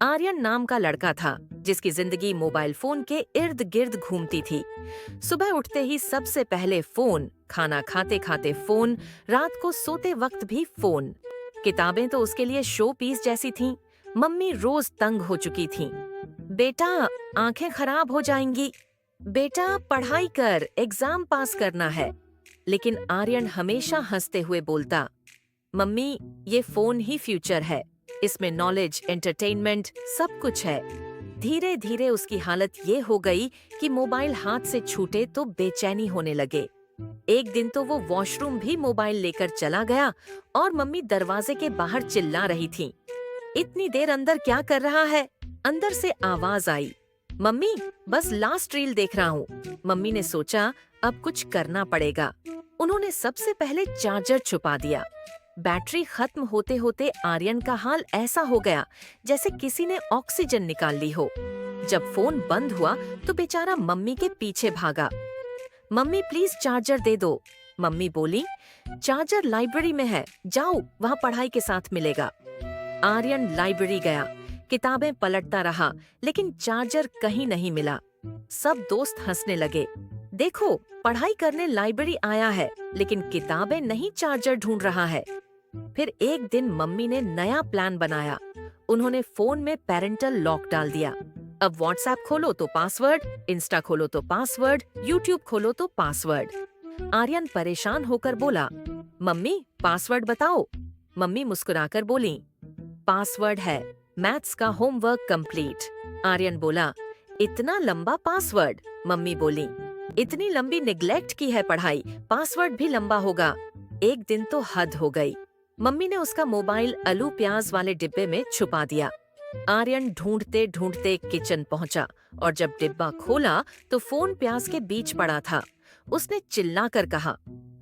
आर्यन नाम का लड़का था जिसकी जिंदगी मोबाइल फोन के इर्द गिर्द घूमती थी। सुबह उठते ही सबसे पहले फोन, खाना खाते खाते फोन, रात को सोते वक्त भी फोन। किताबें तो उसके लिए शो पीस जैसी थीं। मम्मी रोज तंग हो चुकी थीं। बेटा, आंखें खराब हो जाएंगी। बेटा, पढ़ाई कर, एग्जाम पास करना है। लेकिन आर्यन हमेशा हंसते हुए बोलता, मम्मी, ये फोन ही फ्यूचर है। इसमें नॉलेज, एंटरटेनमेंट सब कुछ है। धीरे धीरे उसकी हालत ये हो गई कि मोबाइल हाथ से छूटे तो बेचैनी होने लगे। एक दिन तो वो वॉशरूम भी मोबाइल लेकर चला गया और मम्मी दरवाजे के बाहर चिल्ला रही थी, इतनी देर अंदर क्या कर रहा है? अंदर से आवाज आई, मम्मी, बस लास्ट रील देख रहा हूँ। मम्मी ने सोचा अब कुछ करना पड़ेगा। उन्होंने सबसे पहले चार्जर छुपा दिया। बैटरी खत्म होते होते आर्यन का हाल ऐसा हो गया जैसे किसी ने ऑक्सीजन निकाल ली हो। जब फोन बंद हुआ तो बेचारा मम्मी के पीछे भागा। मम्मी, प्लीज चार्जर दे दो। मम्मी बोली, चार्जर लाइब्रेरी में है, जाओ, वहाँ पढ़ाई के साथ मिलेगा। आर्यन लाइब्रेरी गया, किताबें पलटता रहा, लेकिन चार्जर कहीं नहीं मिला। सब दोस्त हंसने लगे। देखो, पढ़ाई करने लाइब्रेरी आया है, लेकिन किताबें नहीं, चार्जर ढूंढ रहा है। फिर एक दिन मम्मी ने नया प्लान बनाया। उन्होंने फोन में पेरेंटल लॉक डाल दिया। अब व्हाट्सएप खोलो तो पासवर्ड, इंस्टा खोलो तो पासवर्ड, यूट्यूब खोलो तो पासवर्ड। आर्यन परेशान होकर बोला, मम्मी, पासवर्ड बताओ। मम्मी मुस्कुराकर बोली, पासवर्ड है मैथ्स का होमवर्क कंप्लीट। आर्यन बोला, इतना लंबा पासवर्ड? मम्मी बोली, इतनी लंबी निग्लेक्ट की है पढ़ाई, पासवर्ड भी लंबा होगा। एक दिन तो हद हो गई। मम्मी ने उसका मोबाइल आलू प्याज वाले डिब्बे में छुपा दिया। आर्यन ढूंढते ढूंढते किचन पहुंचा और जब डिब्बा खोला तो फोन प्याज के बीच पड़ा था। उसने चिल्लाकर कहा,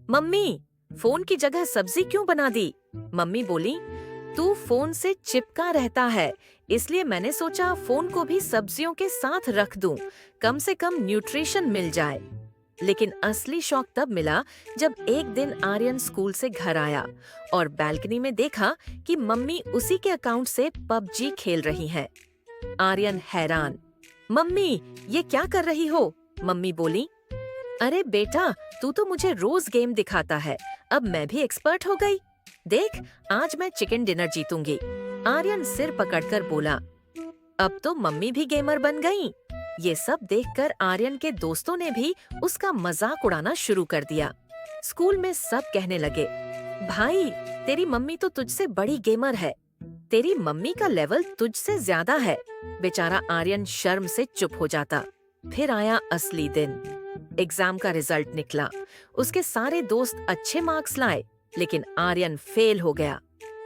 मम्मी, फोन की जगह सब्जी क्यों बना दी? मम्मी बोली, तू फोन से चिपका रहता है, इसलिए मैंने सोचा फोन को भी सब्जियों के साथ रख दूं, कम से कम न्यूट्रिशन मिल जाए। लेकिन असली शौक तब मिला जब एक दिन आर्यन स्कूल से घर आया और बालकनी में देखा कि मम्मी उसी के अकाउंट से पबजी खेल रही हैं। आर्यन हैरान, मम्मी, ये क्या कर रही हो? मम्मी बोली, अरे बेटा, तू तो मुझे रोज गेम दिखाता है, अब मैं भी एक्सपर्ट हो गई। देख, आज मैं चिकन डिनर जीतूंगी। आर्यन सिर पकड़कर बोला, अब तो मम्मी भी गेमर बन गई। ये सब देखकर आर्यन के दोस्तों ने भी उसका मजाक उड़ाना शुरू कर दिया। स्कूल में सब कहने लगे, भाई, तेरी मम्मी तो तुझसे बड़ी गेमर है, तेरी मम्मी का लेवल तुझसे ज्यादा है। बेचारा आर्यन शर्म से चुप हो जाता। फिर आया असली दिन। एग्जाम का रिजल्ट निकला। उसके सारे दोस्त अच्छे मार्क्स लाए, लेकिन आर्यन फेल हो गया।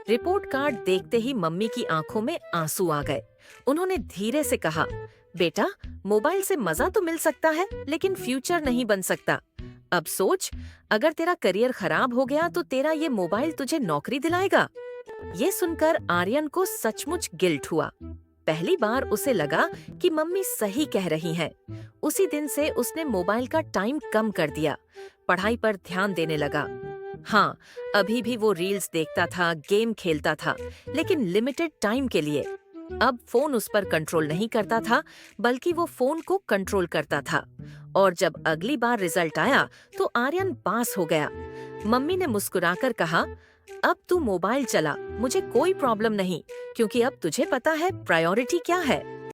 रिपोर्ट कार्ड देखते ही मम्मी की आंखों में आंसू आ गए। उन्होंने धीरे से कहा, बेटा, मोबाइल से मजा तो मिल सकता है, लेकिन फ्यूचर नहीं बन सकता। अब सोच, अगर तेरा करियर खराब हो गया तो तेरा ये मोबाइल तुझे नौकरी दिलाएगा? ये सुनकर आर्यन को सचमुच गिल्ट हुआ। पहली बार उसे लगा कि मम्मी सही कह रही हैं। उसी दिन से उसने मोबाइल का टाइम कम कर दिया, पढ़ाई पर ध्यान देने लगा। हाँ, अभी भी वो रील्स देखता था, गेम खेलता था, लेकिन लिमिटेड टाइम के लिए। अब फोन उस पर कंट्रोल नहीं करता था, बल्कि वो फोन को कंट्रोल करता था। और जब अगली बार रिजल्ट आया तो आर्यन पास हो गया। मम्मी ने मुस्कुराकर कहा, अब तू मोबाइल चला, मुझे कोई प्रॉब्लम नहीं, क्योंकि अब तुझे पता है प्रायोरिटी क्या है।